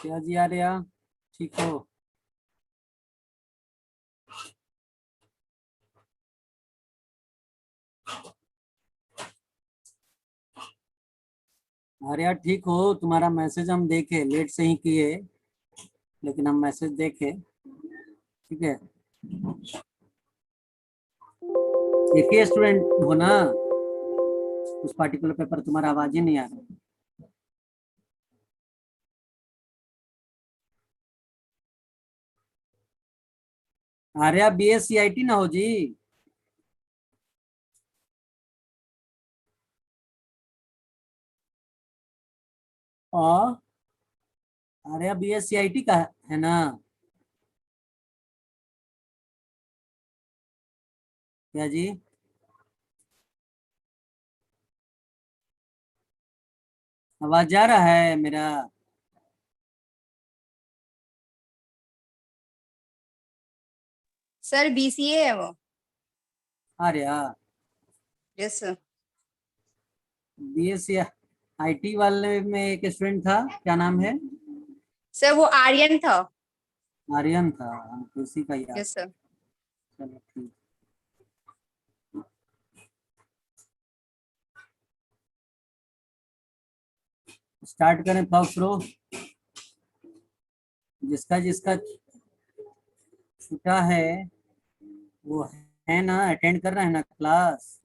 क्या जी आर्या, ठीक हो? आर्या ठीक हो? तुम्हारा मैसेज हम देखे, लेट से ही किए लेकिन हम मैसेज देखे। ठीक है, एक ही स्टूडेंट हो ना? उस पार्टिकुलर पेपर तुम्हारा आवाज ही नहीं आ रहा। आर्या BSc IT ना हो जी? और आर्या BSc IT का है ना? क्या जी? आवाज जा रहा है मेरा? सर BCA है वो। Arya yes sir. BSc IT वाले में एक स्टूडेंट था, क्या नाम है? सर वो आर्यन था। आर्यन था, हमको उसी का याद। Yes sir. चलो ठीक। स्टार्ट करें फॉक्स रो। जिसका जिसका छूटा है वो है ना, अटेंड कर रहे हैं ना क्लास?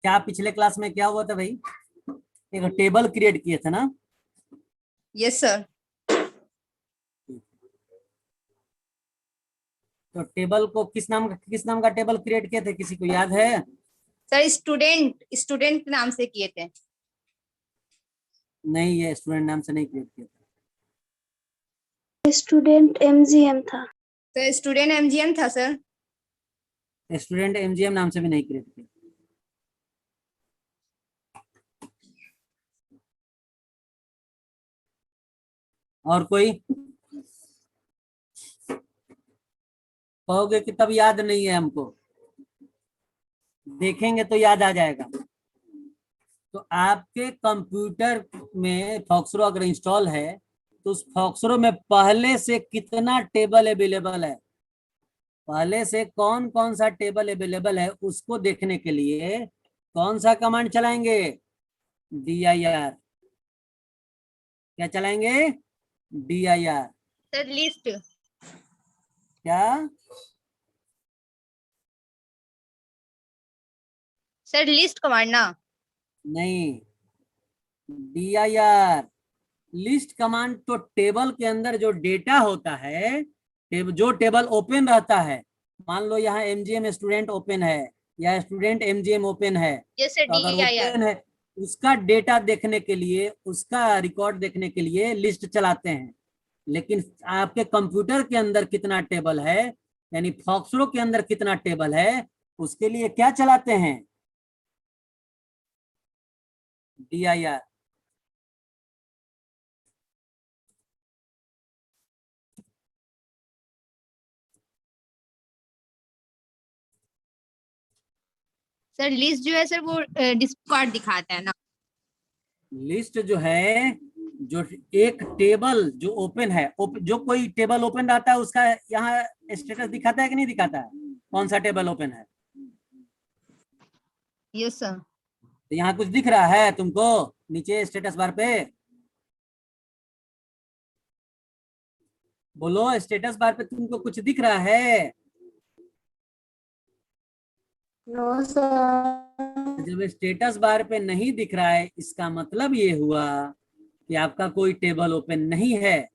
क्या पिछले क्लास में क्या हुआ था भाई? एक टेबल क्रिएट किए थे ना? Yes sir. तो टेबल को किस नाम का टेबल क्रिएट किए थे, किसी को याद है? सर स्टूडेंट स्टूडेंट नाम से किए थे। नहीं, ये स्टूडेंट नाम से नहीं क्रिएट किया स्टूडेंट MGM था। सर स्टूडेंट MGM था सर। था। स्टूडेंट MGM नाम से भी नहीं क्रिएट किया। और कोई कहोगे कि तब याद नहीं है हमको, देखेंगे तो याद आ जाएगा। तो आपके कंप्यूटर में फॉक्सरो अगर इंस्टॉल है तो उस फॉक्सरो में पहले से कितना टेबल अवेलेबल है, पहले से कौन कौन सा टेबल अवेलेबल है, उसको देखने के लिए कौन सा कमांड चलाएंगे? dir। क्या चलाएंगे? dir। Sir list. क्या? सर लिस्ट कमांड ना। नहीं, dir। लिस्ट कमांड तो टेबल के अंदर जो डेटा होता है, जो टेबल ओपन रहता है, मान लो यहाँ MGM स्टूडेंट ओपन है या स्टूडेंट MGM ओपन है, यस सर तो अगर dir। ओपन है उसका डेटा देखने के लिए, उसका रिकॉर्ड देखने के लिए लिस्ट चलाते हैं। लेकिन आपके कंप्यूटर के अंदर कितना टेबल है, यानी फॉक्सरो के अंदर कितना टेबल है, उसके लिए क्या चलाते हैं? dir। सर लिस्ट जो है सर वो डिस्कार्ड दिखाता है ना। लिस्ट जो है, जो एक टेबल जो ओपन है, जो कोई टेबल ओपन रहता है उसका यहाँ स्टेटस दिखाता है कि नहीं दिखाता है, कौन सा टेबल ओपन है? Yes sir. तो यहाँ कुछ दिख रहा है तुमको नीचे स्टेटस बार पे? बोलो, स्टेटस बार पे तुमको कुछ दिख रहा है? No sir. जब स्टेटस बार पे नहीं दिख रहा है, इसका मतलब ये हुआ कि आपका कोई टेबल ओपन नहीं है।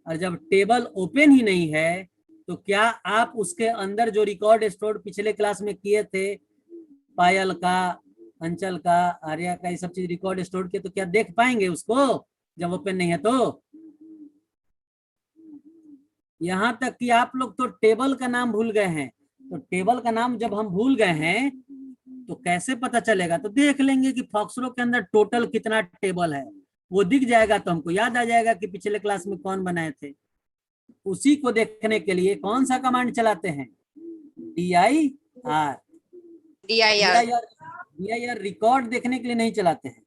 और जब टेबल ओपन ही नहीं है तो क्या आप उसके अंदर जो रिकॉर्ड स्टोर पिछले क्लास में किए थे, पायल का, अंचल का, आर्या का, ये सब चीज रिकॉर्ड स्टोर किए, तो क्या देख पाएंगे उसको जब ओपन नहीं है? तो यहां तक कि आप लोग तो टेबल का नाम भूल गए हैं। तो टेबल का नाम जब हम भूल गए हैं तो कैसे पता चलेगा? तो देख लेंगे कि फॉक्सट्रॉट के अंदर टोटल कितना टेबल है, वो दिख जाएगा तो हमको याद आ जाएगा कि पिछले क्लास में कौन बनाए थे। उसी को देखने के लिए कौन सा कमांड चलाते हैं? DIR। DIR। DIR रिकॉर्ड देखने के लिए नहीं चलाते हैं।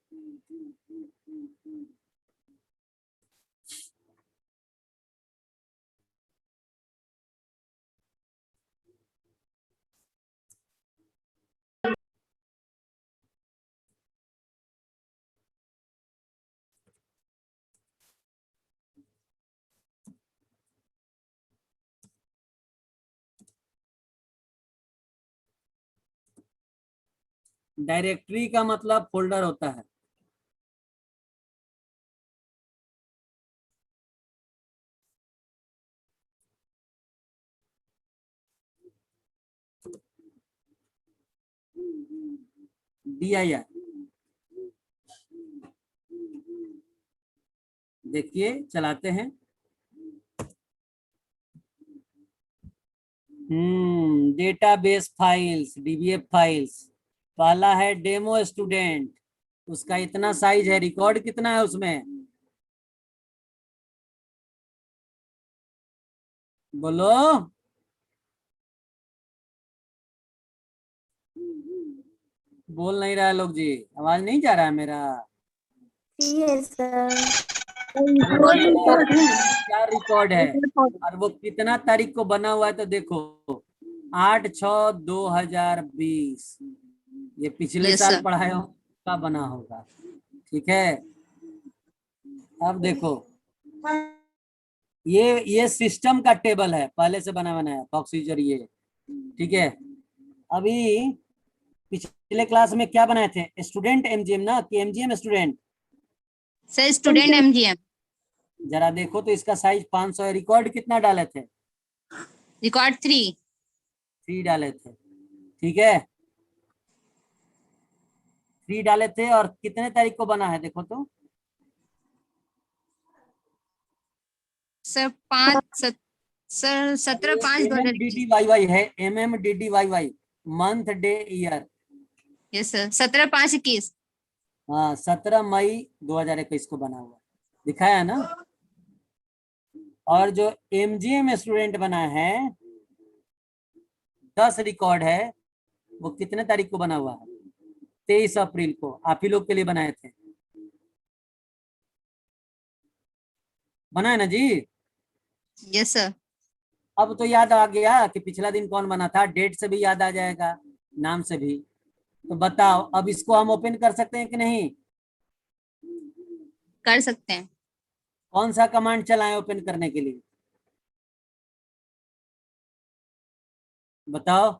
डायरेक्टरी का मतलब फोल्डर होता है। DIR देखिए चलाते हैं। Database files, DBF files. पहला है डेमो स्टूडेंट, उसका इतना साइज है। रिकॉर्ड कितना है उसमें? बोलो। बोल नहीं रहा लोग जी, आवाज नहीं जा रहा है मेरा? Yes sir. क्या रिकॉर्ड है और वो कितना तारीख को बना हुआ है? तो देखो 8/6/2020, ये पिछले Yes, साल sir. पढ़ाए हो का बना होगा। ठीक है, अब देखो ये सिस्टम का टेबल है, पहले से बना बनाया प्रोसीजर ये। ठीक है, अभी पिछले क्लास में क्या बनाए थे? स्टूडेंट MGM ना, कि MGM student? Sir student MGM। जरा देखो तो इसका साइज 500 है। रिकॉर्ड कितना डाले थे? रिकॉर्ड 3। 3 डाले थे। ठीक है, 3 डाले थे। और कितने तारीख को बना है देखो तो? सर 17/5/2021। MMDDYY है, MMDDYY, month day year. Yes sir 17/5/21। हाँ, 17 मई 2021 को बना हुआ, दिखाया ना। और जो MGM स्टूडेंट बना है 10 रिकॉर्ड है, वो कितने तारीख को बना हुआ है? 23 अप्रैल को, आप ही लोग के लिए बनाए थे। बना है ना जी? Yes sir. अब तो याद आ गया कि पिछला दिन कौन बना था, डेट से भी याद आ जाएगा, नाम से भी। तो बताओ अब इसको हम ओपन कर सकते हैं कि नहीं? कर सकते हैं। कौन सा कमांड चलाएं ओपन करने के लिए? बताओ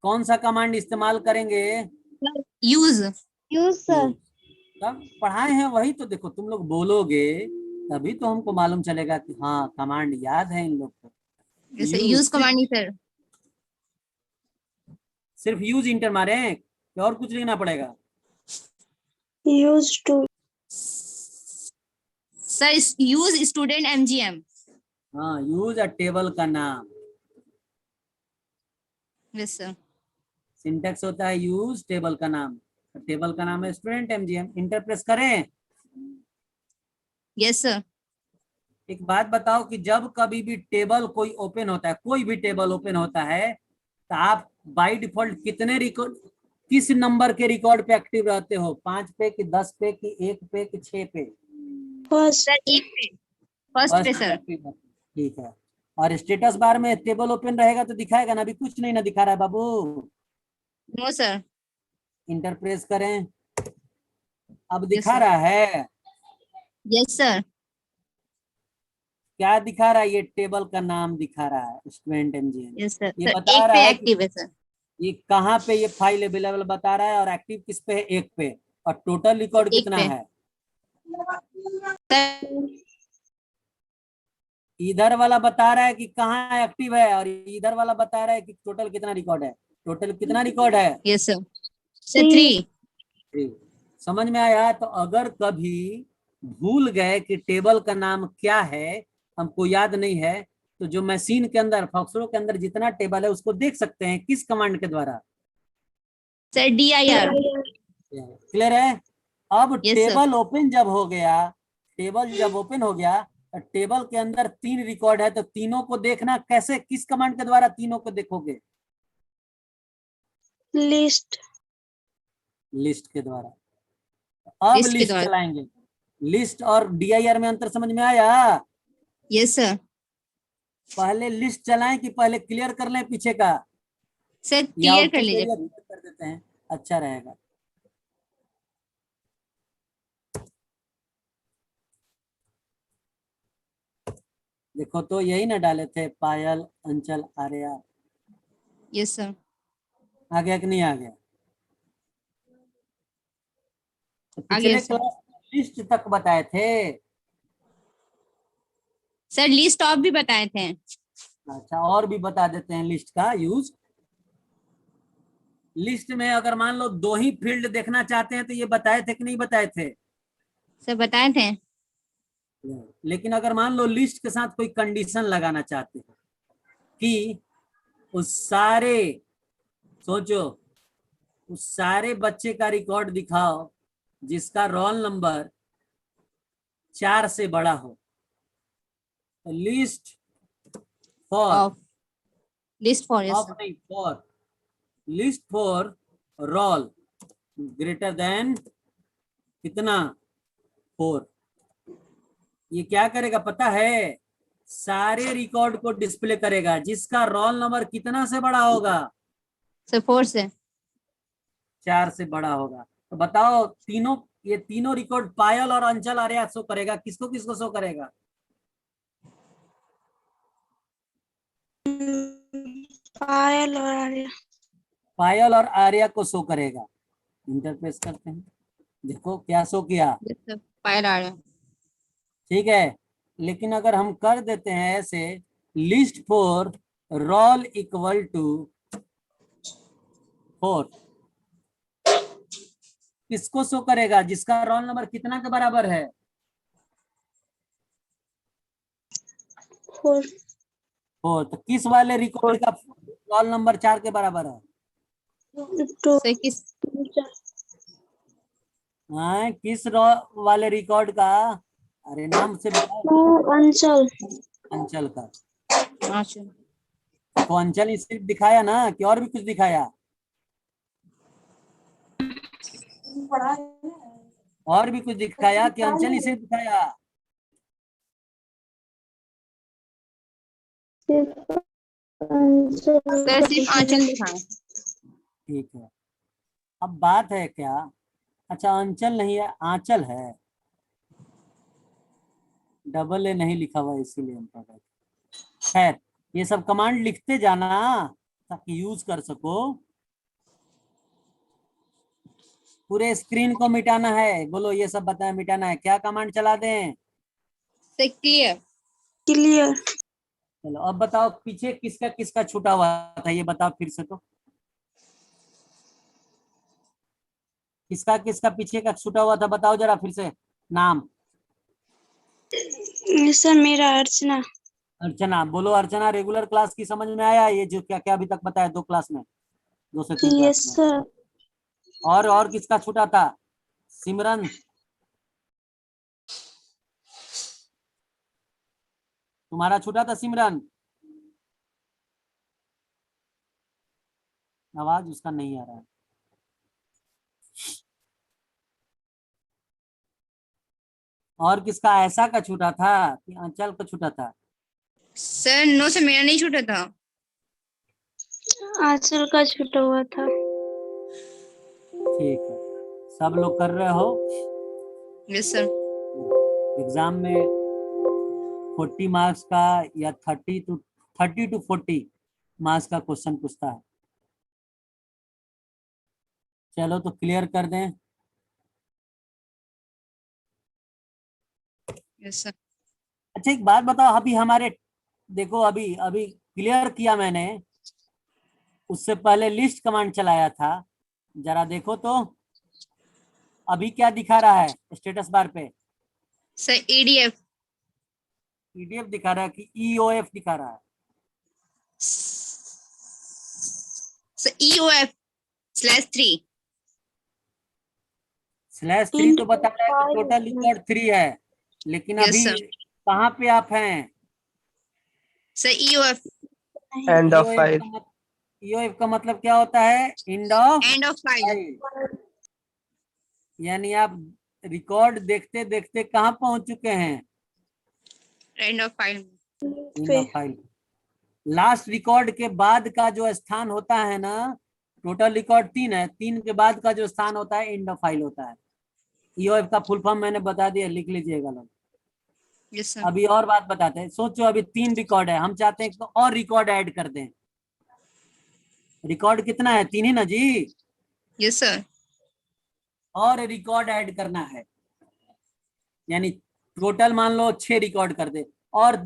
कौन सा कमांड इस्तेमाल करेंगे? यूज। सर। तब पढ़ाए हैं वही तो। देखो तुम लोग बोलोगे तभी तो हमको मालूम चलेगा कि हाँ कमांड याद है इन लोग को। यस यूज कमांड ही सर। सिर्फ यूज इंटर मारे कि और कुछ लिखना पड़ेगा? Use to. Sir use student MGM। हाँ, यूज अ टेबल का नाम। Yes sir. सिंटेक्स होता है यूज टेबल का नाम, टेबल का नाम है स्टूडेंट MGM। इंटर प्रेस करें। Yes sir. एक बात बताओ कि जब कभी भी टेबल कोई ओपन होता है, कोई भी टेबल ओपन होता है, तो आप बाय डिफॉल्ट कितने रिकॉर्ड, किस नंबर के रिकॉर्ड पे एक्टिव रहते हो? 5 पे कि 10 पे कि 1 पे कि 6 पे? फर्स्ट। सर 1 पे। फर्स्ट पे सर। ठीक है। और स्टेटस बार में टेबल ओपन रहेगा तो दिखाएगा ना? अभी कुछ नहीं ना दिखा रहा है बाबू। No sir. इंटर प्रेस करें, अब यस दिखा सर। रहा है। Yes sir. क्या दिखा रहा है? ये टेबल का नाम दिखा रहा है स्टूडेंट MGM। Yes sir. ये सर बता 1 रहा पे है कि एक्टिव है सर। ये कहाँ पे ये फाइल अवेलेबल बता रहा है, और एक्टिव किस पे है? 1 पे। और टोटल रिकॉर्ड 1 कितना पे है? सर। इधर वाला बता रहा है कि कहाँ एक्टिव है, और इधर वाला बता रहा है कि टोटल कितना रिकॉर्ड है। टोटल कितना रिकॉर्ड है? Yes sir. सर 3। समझ में आया? तो अगर कभी भूल गए कि टेबल का नाम क्या है, हमको याद नहीं है, तो जो मशीन के अंदर फॉक्सट्रॉट के अंदर जितना टेबल है उसको देख सकते हैं। किस कमांड के द्वारा? Sir DIR। क्लियर है? अब Yes, sir. टेबल ओपन जब हो गया, टेबल जब ओपन हो गया, तो टेबल के अंदर 3 रिकॉर्ड है, तो तीनों को देखना कैसे, किस कमांड के द्वारा तीनों को देखोगे? लिस्ट लिस्ट के द्वारा। अब लिस्ट के लिस्ट द्वारा। चलाएंगे। लिस्ट और DIR में अंतर समझ में आया? Yes sir. पहले लिस्ट चलाएं कि पहले क्लियर कर लें पीछे का? सर या क्लियर कर आउटपुट लीजिए। एरिया क्लियर कर देते हैं, अच्छा रहेगा। देखो तो यही ना डाले थे, पायल, अंचल, आर्या। Yes sir. आ गया कि नहीं आ गया? तो आ गया पिछले सर। क्लास में लिस्ट तक बताए थे। सर लिस्ट ऑफ भी बताए थे। अच्छा, और भी बता देते हैं लिस्ट का यूज। लिस्ट में अगर मान लो 2 ही फील्ड देखना चाहते हैं तो ये बताए थे कि नहीं बताए थे? सर बताए थे। लेकिन अगर मान लो लिस्ट के साथ कोई कंडीशन लगाना चाहते हैं कि उस सारे, सोचो, उस सारे बच्चे का रिकॉर्ड दिखाओ जिसका रोल नंबर 4 से बड़ा हो, तो list for, off. List for. Yes off sir. नहीं, for, list for roll greater than कितना, 4। ये क्या करेगा पता है? सारे रिकॉर्ड को डिस्प्ले करेगा जिसका रोल नंबर कितना से बड़ा होगा? सर 4 से। 4 से बड़ा होगा। तो बताओ, तीनों, ये तीनों रिकॉर्ड पायल और अंचल आर्या शो करेगा, किसको किसको शो करेगा? पायल और आर्या। पायल और आर्या को शो करेगा। इंटरप्रेस करते हैं, देखो क्या शो किया। Yes sir. पायल आ रहा है। ठीक है, लेकिन अगर हम कर देते हैं ऐसे, list for roll equal to 4, किसको शो करेगा? जिसका रोल नंबर कितना के बराबर है? 4 तो किस वाले रिकॉर्ड का रोल नंबर 4 के बराबर है? 2 सर किस। हाँ, किस वाले रिकॉर्ड का? अरे नाम से बताओ। अंचल। अंचल का। अच्छा। तो अंचल ही सिर्फ दिखाया ना, कि और भी कुछ दिखाया? और भी कुछ दिखाया कि अंचल ही सिर्फ दिखाया? सर सिर्फ आंचल दिखाएं। ठीक है, अब बात है क्या, अच्छा अंचल नहीं है, आंचल है, डबल ए नहीं लिखा हुआ इसीलिए हम पढ़ रहे थे। खैर, ये सब कमांड लिखते जाना ताकि यूज कर सको। पूरे स्क्रीन को मिटाना है, बोलो ये सब बताए, मिटाना है, क्या कमांड चला दें? Sir clear. क्लियर। चलो अब बताओ, पीछे किसका किसका छूटा हुआ था, ये बताओ फिर से तो। किसका किसका पीछे का छूटा हुआ था, बताओ जरा फिर से नाम। सर मेरा अर्चना। अर्चना, बोलो अर्चना, रेगुलर क्लास की समझ में आया ये जो क्या क्या अभी तक बताया, 2 क्लास में, 2 से 3 क्लास यस में? सर। और किसका छूटा था? सिमरन, तुम्हारा छूटा था सिमरन? आवाज उसका नहीं आ रहा है। और किसका ऐसा का छूटा था कि अंचल का छूटा था? सर नो से मेरा नहीं छूटा था। आंचल का छूटा हुआ था। ठीक है, सब लोग कर रहे हो? Yes sir. एग्जाम में 40 मार्क्स का या 30 to 40 मार्क्स का क्वेश्चन पूछता है। चलो तो क्लियर कर दें। Yes sir. अच्छा एक बात बताओ, अभी हमारे, देखो अभी अभी क्लियर किया मैंने, उससे पहले लिस्ट कमांड चलाया था, जरा देखो तो अभी क्या दिखा रहा है स्टेटस बार पे? Sir EDF। PDF दिखा रहा है कि EOF दिखा रहा है? Sir EOF। /3। /3 तो बता रहा है कि टोटल रिकॉर्ड 3 है, लेकिन Yes, अभी sir. कहाँ पे आप हैं? Sir EOF, end of EOF file. का EOF का मतलब क्या होता है? End of end of file, file. यानी आप रिकॉर्ड देखते देखते कहाँ पहुंच चुके हैं? end of file। End of file. Last record के बाद का जो स्थान होता है ना, टोटल रिकॉर्ड 3 है, 3 के बाद का जो स्थान होता है एंड ऑफ फाइल होता है। EOF का फुल फॉर्म मैंने बता दिया, लिख लीजिएगा लोग। Yes, sir. अभी और बात बताते हैं। सोचो अभी 3 रिकॉर्ड है, हम चाहते हैं कि और रिकॉर्ड ऐड कर दें। रिकॉर्ड कितना है? 3 ही ना जी? Yes, sir. और रिकॉर्ड ऐड करना है, यानी टोटल मान लो 6 रिकॉर्ड कर दे, और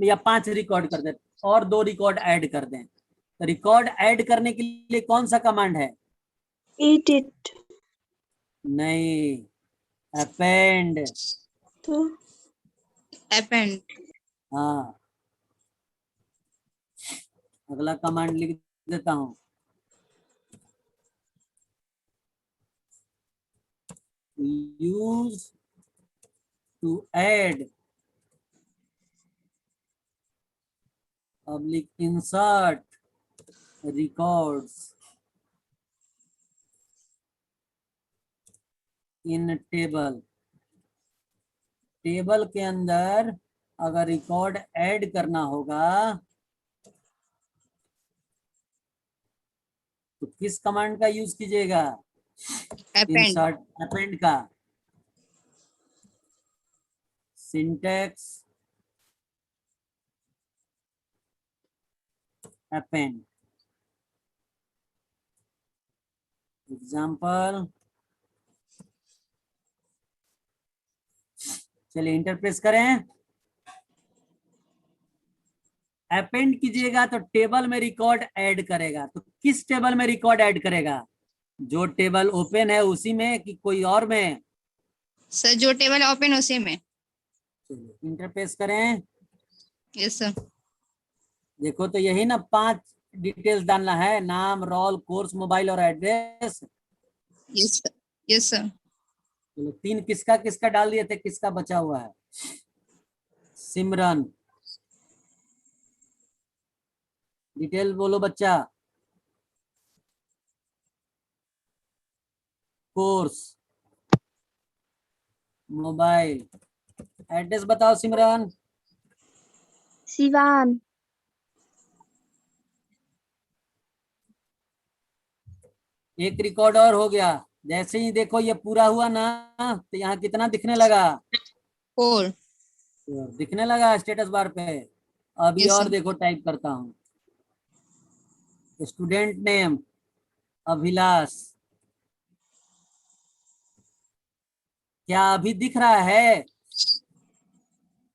या 5 रिकॉर्ड कर दे, और 2 रिकॉर्ड ऐड कर दें। तो रिकॉर्ड ऐड करने के लिए कौन सा कमांड है? एडिट। नहीं, अपेंड। तो append, हाँ, अगला कमांड लिख देता हूं। Use to add public insert records in table. Table के अंदर अगर रिकॉर्ड ऐड करना होगा तो किस कमांड का यूज कीजिएगा? append, इंसर्ट अपेंड का। Syntax append. एग्जाम्पल, चलिए इंटर प्रेस करें। अपेंड कीजिएगा तो टेबल में रिकॉर्ड ऐड करेगा। तो किस टेबल में रिकॉर्ड ऐड करेगा? जो टेबल ओपन है उसी में कि कोई और में? सर जो टेबल ओपन उसी में। चलिए इंटर प्रेस करें। Yes, sir. देखो तो यही ना 5 डिटेल्स डालना है, नाम, रोल, कोर्स, मोबाइल और address. Yes, sir. Yes, sir. चलो 3 किसका किसका डाल दिए थे, किसका बचा हुआ है? सिमरन। डिटेल बोलो बच्चा। कोर्स, मोबाइल, एड्रेस बताओ सिमरन। सिवान। एक रिकॉर्ड और हो गया। जैसे ही देखो ये पूरा हुआ ना, तो यहाँ कितना दिखने लगा? 4। दिखने लगा स्टेटस बार पे। अभी Yes, और sir. देखो, टाइप करता हूँ। Student name Abhilash. क्या अभी दिख रहा है?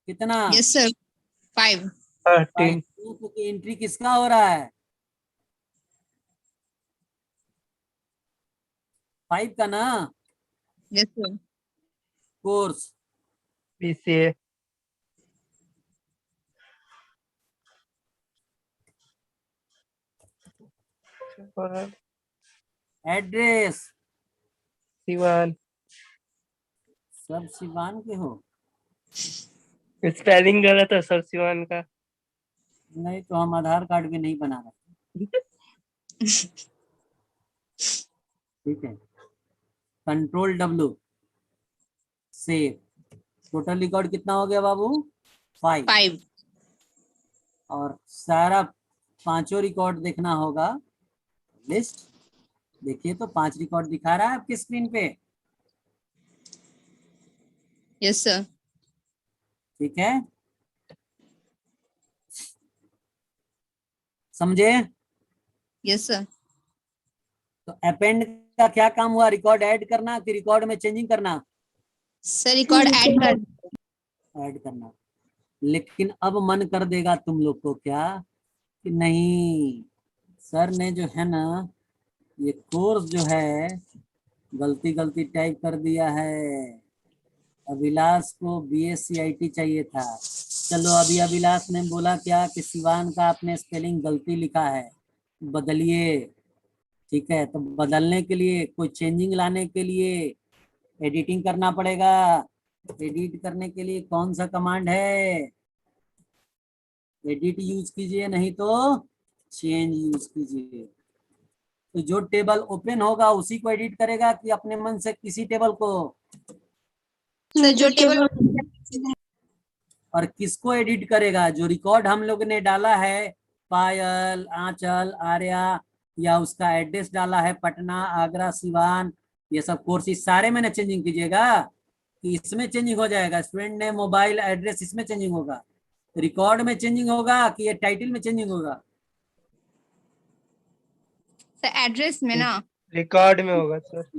कितना? Yes, sir. 5। 13। क्योंकि एंट्री किसका हो रहा है? 5 का ना? Yes, sir. Course, PCA। Address, Siwan. सब सिवान के हो? स्पेलिंग गलत है सर सिवान का। नहीं तो हम आधार कार्ड भी नहीं बना रहे। ठीक है, control W, save. Total record कितना हो गया बाबू? 5। 5। और सारा 5 रिकॉर्ड देखना होगा। लिस्ट देखिए तो 5 रिकॉर्ड दिखा रहा है आपकी स्क्रीन पे। Yes, sir. ठीक है, समझे? Yes, sir. तो अपेंड का क्या काम हुआ? रिकॉर्ड ऐड करना कि रिकॉर्ड में चेंजिंग करना? सर रिकॉर्ड ऐड कर। ऐड करना। लेकिन अब मन कर देगा तुम लोग को क्या कि नहीं, सर ने जो है ना ये कोर्स जो है गलती गलती टाइप कर दिया है। अभिलाष को BSc IT चाहिए था। चलो अभी अभिलाष ने बोला क्या कि सिवान का आपने स्पेलिंग गलती लिखा है, बदलिए। ठीक है, तो बदलने के लिए, कोई चेंजिंग लाने के लिए एडिटिंग करना पड़ेगा। एडिट करने के लिए कौन सा कमांड है? एडिट यूज कीजिए, नहीं तो चेंज यूज कीजिए। तो जो टेबल ओपन होगा उसी को एडिट करेगा कि अपने मन से किसी टेबल को? सर जो टेबल और किसको एडिट करेगा? जो रिकॉर्ड हम लोग ने डाला है, पायल, आंचल, आर्या, या उसका एड्रेस डाला है पटना, आगरा, सिवान, ये सब कोर्सेज सारे में ना चेंजिंग कीजिएगा कि इसमें चेंजिंग हो जाएगा? स्टूडेंट ने मोबाइल एड्रेस, इसमें चेंजिंग होगा? रिकॉर्ड में चेंजिंग होगा कि ये टाइटल में चेंजिंग होगा? सर एड्रेस में ना। रिकॉर्ड में होगा सर।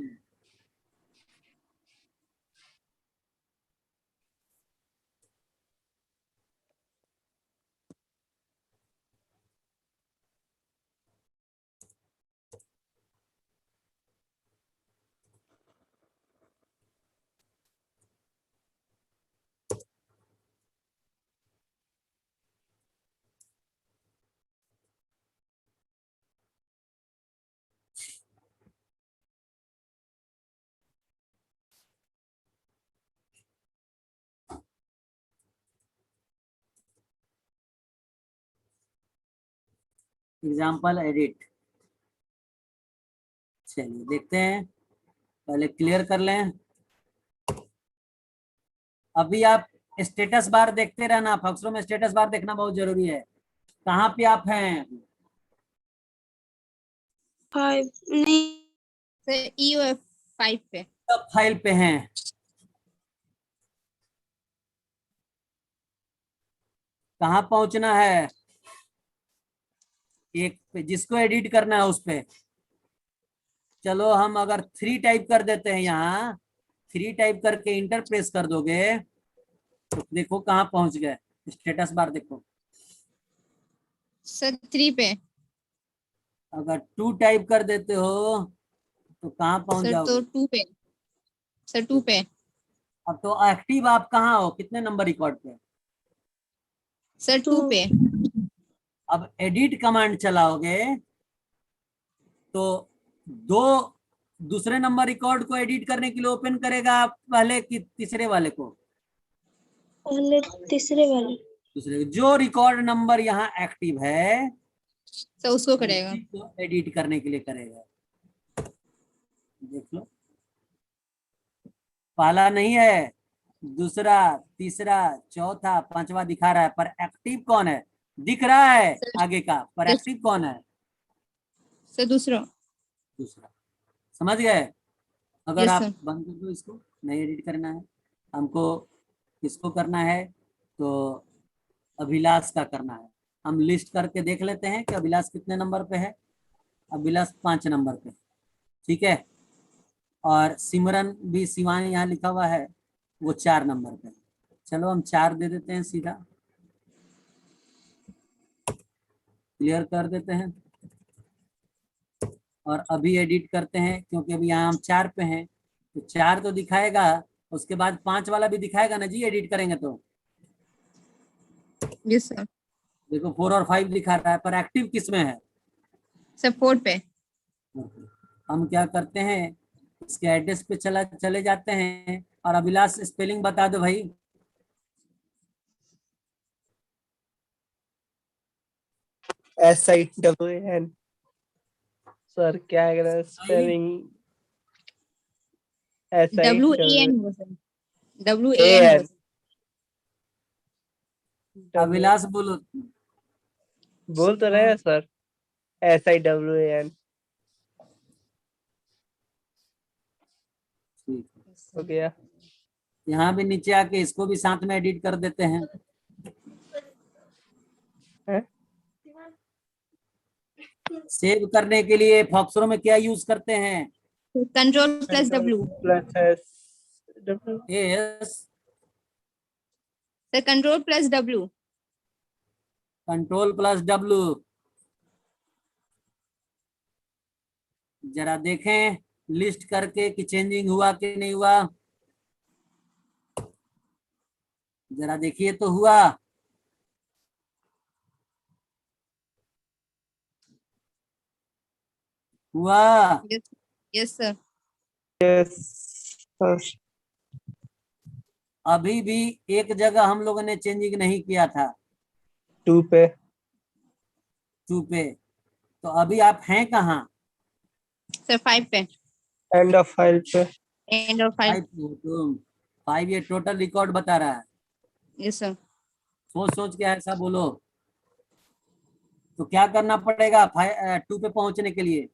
एग्जाम्पल एडिट, चलिए देखते हैं, पहले क्लियर कर लें। अभी आप स्टेटस बार देखते रहना, फॉक्सरो में स्टेटस बार देखना बहुत जरूरी है। कहाँ पे आप हैं? 5 नहीं, सर EOF 5 पे। सब फाइल पे हैं। कहाँ पहुंचना है? एक पे, जिसको एडिट करना है उस पे। चलो हम अगर 3 टाइप कर देते हैं, यहाँ 3 टाइप करके इंटर प्रेस कर दोगे तो देखो कहाँ पहुंच गए। स्टेटस बार देखो। सर 3 पे। अगर 2 टाइप कर देते हो तो कहाँ पहुंच सर तो जाओगे? 2 पे। सर 2 पे। अब तो एक्टिव आप कहाँ हो, कितने नंबर रिकॉर्ड पे? सर 2 पे। अब एडिट कमांड चलाओगे तो दो दूसरे नंबर रिकॉर्ड को एडिट करने के लिए ओपन करेगा पहले कि तीसरे वाले को? पहले तीसरे वाले। दूसरे। जो रिकॉर्ड नंबर यहाँ एक्टिव है सर उसको करेगा। उसी को एडिट करने के लिए करेगा। देख लो, पहला नहीं है, दूसरा, तीसरा, चौथा, पांचवा दिखा रहा है, पर एक्टिव कौन है? दिख रहा है सर आगे का, पर एक्टिव कौन है? सर दूसरा। दूसरा। समझ गए? अगर यस आप सर। बंद कर दो इसको, नहीं एडिट करना है हमको, किसको करना है तो अभिलाष का करना है। हम लिस्ट करके देख लेते हैं कि अभिलाष कितने नंबर पे है। अभिलाष 5 नंबर पे, ठीक है। और सिमरन भी सिवान यहाँ लिखा हुआ है, वो 4 नंबर पे। चलो हम 4 दे देते हैं, सीधा क्लियर कर देते हैं। और अभी एडिट करते हैं क्योंकि अभी यहाँ हम 4 पे हैं, तो 4 तो दिखाएगा, उसके बाद 5 वाला भी दिखाएगा ना जी, एडिट करेंगे तो। Yes sir. देखो 4 और 5 दिखा रहा है, पर एक्टिव किस में है? सर 4 पे। हम क्या करते हैं, इसके एड्रेस पे चले जाते हैं। और अभिलाष स्पेलिंग बता दो भाई। SIWAN सर, क्या है स्पेलिंग? WAN होगा सर। WAN SIWAN होगा सर। अभिलाष बोलो। बोल तो रहे हैं सर, SIWAN ठीक, हो गया। यहाँ भी नीचे आके इसको भी साथ में एडिट कर देते हैं। हैं? सेव करने के लिए फॉक्सरो में क्या यूज करते हैं? Ctrl+W। Plus SW yes, sir Ctrl+W। Ctrl+W। जरा देखें लिस्ट करके कि चेंजिंग हुआ कि नहीं हुआ, जरा देखिए तो हुआ। हुआ? Yes sir. Yes sir. अभी भी एक जगह हम लोगों ने चेंजिंग नहीं किया था, 2 पे। 2 पे। तो अभी आप हैं कहाँ? सर 5 पे। एंड ऑफ फाइल पे। End of 5। 5 तो 5 ये टोटल रिकॉर्ड बता रहा है। Yes sir. सोच सोच के ऐसा बोलो। तो क्या करना पड़ेगा 2 पे पहुंचने के लिए?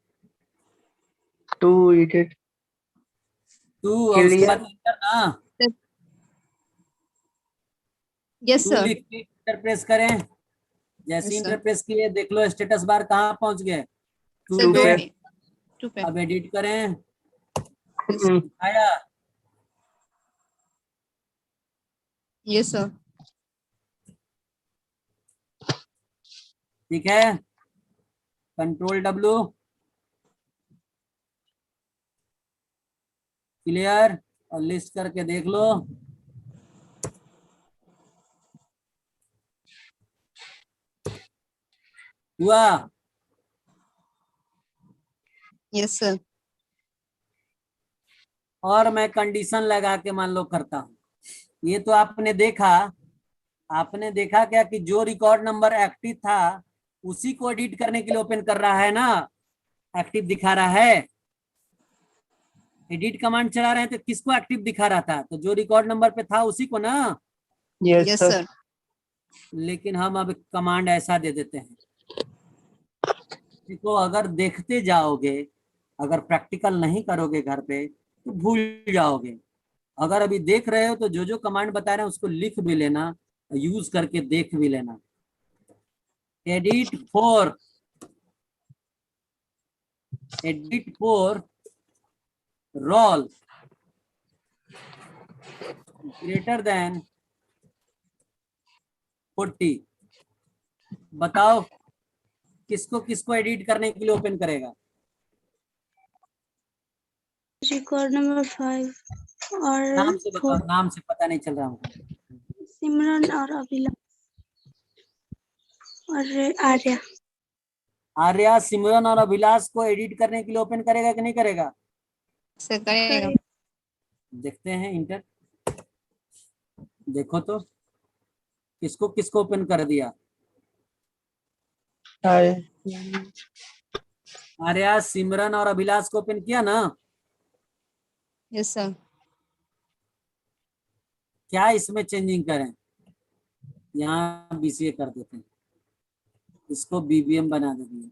2 एडिट 2 और उसके क्लियर। बाद इंटर ना। Yes 2 sir. लिख के इंटर प्रेस करें। जैसे यस इंटर सर। प्रेस किए देख लो स्टेटस बार कहाँ पहुंच गए? 2 सर 2 2 पे। पे। पे। 2 पे। अब एडिट करें। हम्म, आया? Yes sir. ठीक है, कंट्रोल W, क्लियर, और लिस्ट करके देख लो। हुआ? Yes sir. और मैं कंडीशन लगा के मान लो करता हूँ। ये तो आपने देखा। आपने देखा क्या कि जो रिकॉर्ड नंबर एक्टिव था उसी को एडिट करने के लिए ओपन कर रहा है ना, एक्टिव दिखा रहा है। एडिट कमांड चला रहे हैं तो किसको एक्टिव दिखा रहा था? तो जो रिकॉर्ड नंबर पे था उसी को ना। Yes yes sir. सर। लेकिन हम अब कमांड ऐसा दे देते हैं, देखो अगर देखते जाओगे, अगर प्रैक्टिकल नहीं करोगे घर पे तो भूल जाओगे। अगर अभी देख रहे हो तो जो जो कमांड बता रहे हैं उसको लिख भी लेना, यूज करके देख भी लेना। Edit for roll greater than 40। बताओ किसको किसको एडिट करने के लिए ओपन करेगा? रिकॉर्ड नंबर 5 और नाम से बताओ, नाम से पता नहीं चल रहा हमको। सिमरन और अभिलाष और आर्या। आर्या, सिमरन और अभिलाष को एडिट करने के लिए ओपन करेगा कि नहीं करेगा? सर करेगा। देखते हैं इंटर। देखो तो किसको किसको ओपन कर दिया? हाय। आर्या, सिमरन और अभिलाष को ओपन किया ना। Yes sir. क्या इसमें चेंजिंग करें? यहाँ BCA कर देते हैं, इसको BBM बना देंगे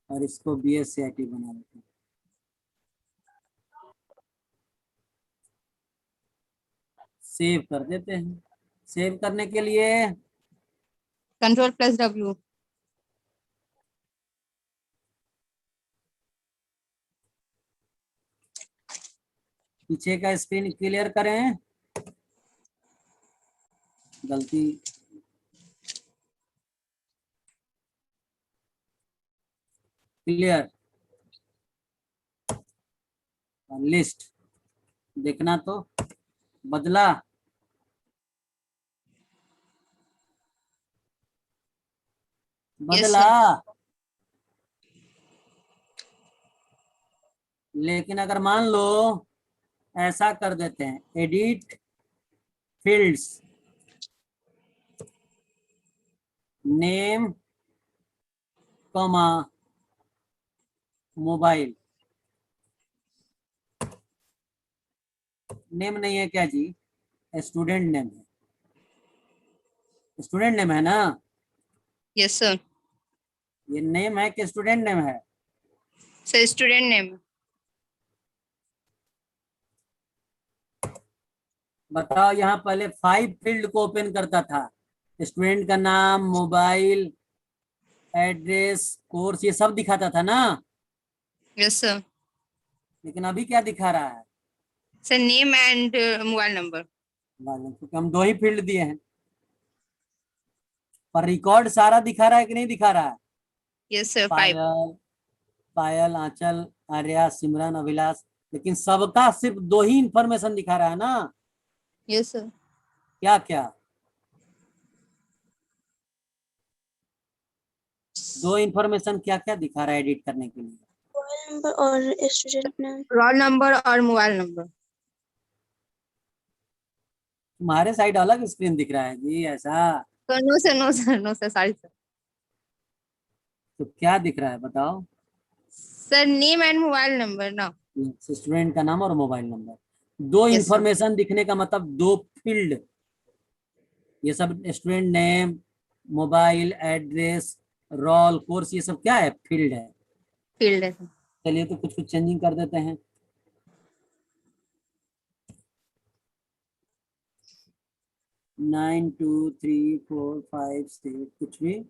और इसको BSCIT बना देते हैं। सेव कर देते हैं। सेव करने के लिए कंट्रोल+W। पीछे का स्क्रीन क्लियर करें। गलती क्लियर। लिस्ट देखना तो बदला। यस बदला। सर। लेकिन अगर मान लो ऐसा कर देते हैं, edit fields name comma mobile. Name नहीं है क्या जी? स्टूडेंट नेम है। स्टूडेंट नेम है ना? Yes sir. ये नेम है कि स्टूडेंट नेम है? Sir student name. बताओ, यहाँ पहले 5 फील्ड को ओपन करता था, स्टूडेंट का नाम, मोबाइल, एड्रेस, कोर्स, ये सब दिखाता था ना। Yes sir. लेकिन अभी क्या दिखा रहा है? Sir name and mobile number. क्योंकि हम 2 ही फील्ड दिए हैं, पर रिकॉर्ड सारा दिखा रहा है कि नहीं दिखा रहा है? Yes sir 5। पायल, पायल, आंचल, आर्या, सिमरन, अभिलाष। लेकिन सबका सिर्फ 2 ही इंफॉर्मेशन दिखा रहा है ना। Yes sir. क्या क्या? दो इंफॉर्मेशन क्या क्या दिखा रहा है एडिट करने के लिए? मोबाइल नंबर और स्टूडेंट नेम। रोल नंबर और मोबाइल नंबर। तुम्हारे साइड अलग स्क्रीन दिख रहा है जी ऐसा? तो नो सर सॉरी सर। तो क्या दिख रहा है बताओ? Sir name and mobile number ना। स्टूडेंट का नाम और मोबाइल नंबर। दो Yes, sir. इंफॉर्मेशन दिखने का मतलब दो फील्ड। ये सब student name, mobile address, roll, course, ये सब क्या है? फील्ड है। फील्ड है सर। चलिए तो कुछ कुछ चेंजिंग कर देते हैं। 9 2 3 4 5 6 कुछ भी।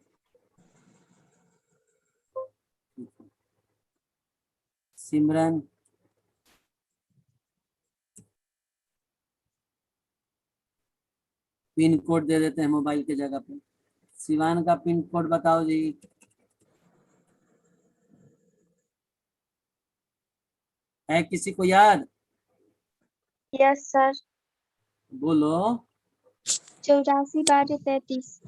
सिमरन, पिन कोड दे देते हैं मोबाइल के जगह पे। शिवान का पिन कोड बताओ जी। है किसी को याद? Yes sir. बोलो। 84 12 33।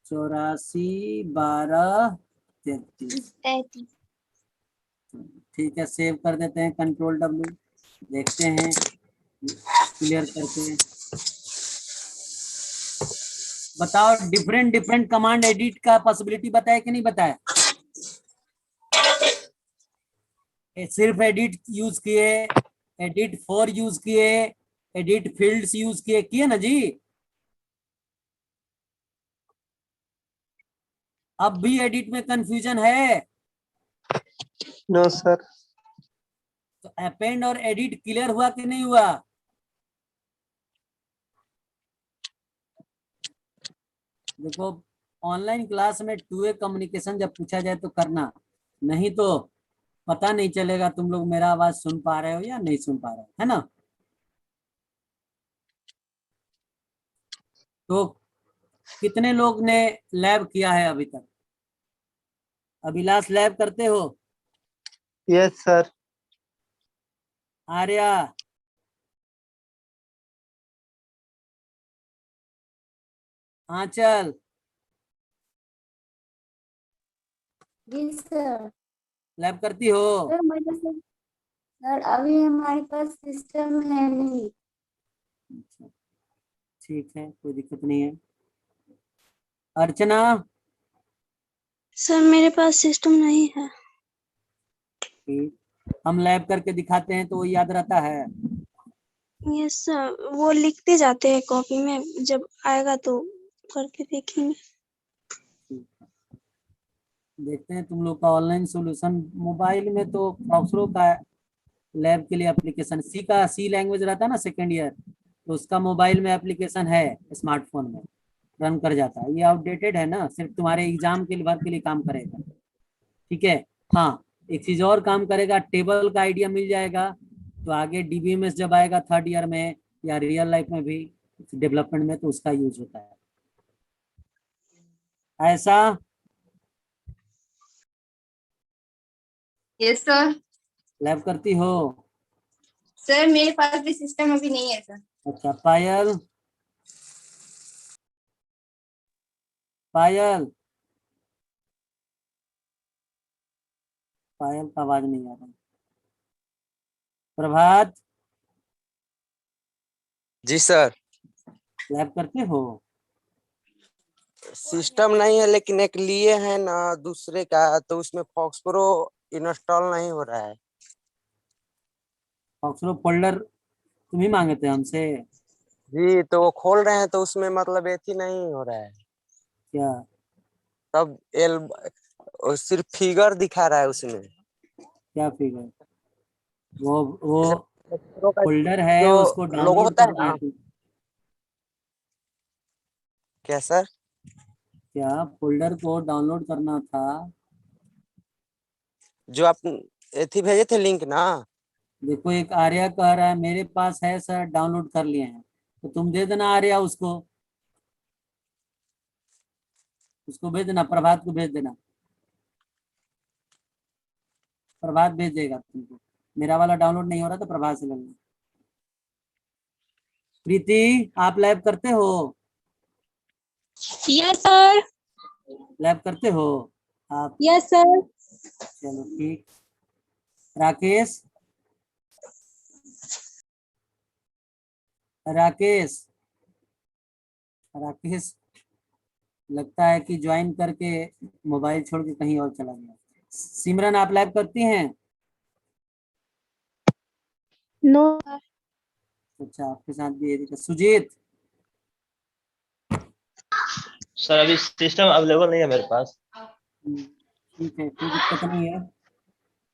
84 12 33। 33। ठीक है, सेव कर देते हैं, कंट्रोल W। देखते हैं क्लियर करके। बताओ डिफरेंट डिफरेंट कमांड एडिट का पॉसिबिलिटी बताया कि नहीं बताया? सिर्फ एडिट यूज किए, एडिट फॉर यूज किए, एडिट फील्ड्स यूज किए, किए ना जी? अब भी एडिट में कंफ्यूजन है? No, sir. तो अपेंड और एडिट क्लियर हुआ कि नहीं हुआ? देखो, ऑनलाइन क्लास में टू वे कम्युनिकेशन जब पूछा जाए तो करना, नहीं तो पता नहीं चलेगा तुम लोग मेरा आवाज सुन पा रहे हो या नहीं सुन पा रहे हो, है ना? तो कितने लोग ने लैब किया है अभी तक? अभिलाष लैब करते हो? Yes, sir. आर्या, आंचल, जी सर। लैब करती हो? सर अभी हमारे पास सिस्टम है नहीं। अच्छा, ठीक है, कोई दिक्कत नहीं है। अर्चना? सर मेरे पास सिस्टम नहीं है। ठीक, हम लैब करके दिखाते हैं तो वो याद रहता है। यस सर, वो लिखते जाते हैं कॉपी में, जब आएगा तो करके देखेंगे। देखते हैं तुम लोग का ऑनलाइन सॉल्यूशन। मोबाइल में तो फॉक्सरो का लैब के लिए एप्लीकेशन, सी लैंग्वेज रहता है ना सेकेंड ईयर, तो उसका मोबाइल में एप्लीकेशन है, स्मार्टफोन में रन कर जाता है। ये आउटडेटेड है ना, सिर्फ तुम्हारे एग्जाम के लिए भर के लिए काम करेगा। ठीक है। हाँ, एक चीज और काम करेगा, टेबल का आइडिया मिल जाएगा तो आगे डीबीएमएस जब आएगा थर्ड ईयर में या रियल लाइफ में भी डेवलपमेंट में, तो उसका यूज होता है ऐसा। Yes sir. लैब करती हो? सर मेरे पास भी सिस्टम अभी नहीं है सर। अच्छा, पायल, पायल, पायल का आवाज नहीं आ रहा। प्रभात, जी सर। लैब करते हो? सिस्टम नहीं है लेकिन एक लिए है ना दूसरे का, तो उसमें फॉक्सप्रो इंस्टॉल नहीं हो रहा है। फॉक्सरो फोल्डर तुम ही मांगे थे हमसे? जी, तो वो खोल रहे हैं तो उसमें मतलब एथी नहीं हो रहा है। क्या? तब सिर्फ फिगर दिखा रहा है उसमें। क्या फिगर? वो जैसे Foxpro का फोल्डर है, जो उसको लोगो डाउनलोड होता है करना ना। है तुम। क्या सर? क्या फोल्डर को डाउनलोड करना था? जो आप एथी भेजे थे लिंक ना। देखो, एक आर्या कह रहा है मेरे पास है सर, डाउनलोड कर लिए हैं, तो तुम दे देना आर्या उसको, उसको भेज देना, प्रभात को भेज देना, प्रभात भेज देगा तुमको। मेरा वाला डाउनलोड नहीं हो रहा तो प्रभात से ले लेना। प्रीति, आप लैब करते हो? Yes sir. लैब करते हो? आप यस सर। चलो ठीक। राकेश, राकेश, राकेश लगता है कि ज्वाइन करके मोबाइल छोड़ के कहीं और चला गया। सिमरन आप लाइव करती हैं? नो अच्छा, आपके साथ भी है। सुजीत, सर अभी सिस्टम अवेलेबल नहीं है मेरे पास। ठीक है, कोई दिक्कत नहीं है।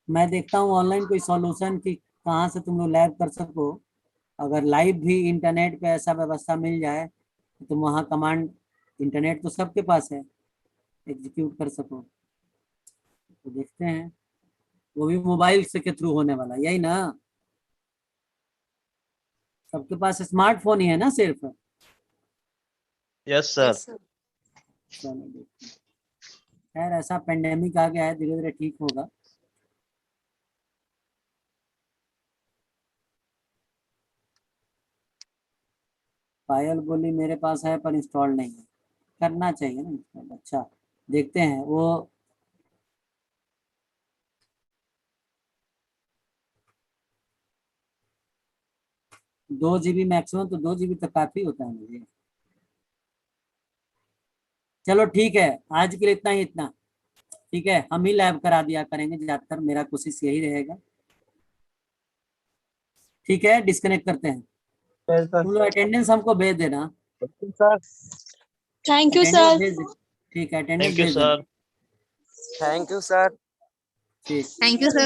मैं देखता हूँ ऑनलाइन कोई सॉल्यूशन कि कहाँ से तुम लोग लाइव कर सको। अगर लाइव भी इंटरनेट पे ऐसा व्यवस्था मिल जाए तो तुम वहाँ कमांड, इंटरनेट तो सबके पास है, एग्जीक्यूट कर सको। तो देखते हैं, वो भी मोबाइल से के थ्रू होने वाला, यही ना? सबके पास स्मार्टफोन ही है ना सिर्फ? Yes sir. चलो देखते हैं। खैर ऐसा पेंडेमिक आ गया है, धीरे धीरे ठीक होगा। पायल बोली मेरे पास है पर इंस्टॉल नहीं है। करना चाहिए ना इंस्टॉल। अच्छा देखते हैं वो। दो जीबी मैक्सिमम, तो 2 GB तक काफी होता है मुझे। चलो ठीक है, आज के लिए इतना ही, इतना ठीक है। हम ही लैब करा दिया करेंगे ज्यादातर, मेरा कोशिश यही रहेगा। ठीक है, डिस्कनेक्ट करते हैं। यस तुम लोग अटेंडेंस हमको भेज देना। Sir. Thank you attendance sir. भेज दे, ठीक है, अटेंडेंस थैंक यू भेज देना। सर। Thank you sir. ठीक। Thank you sir.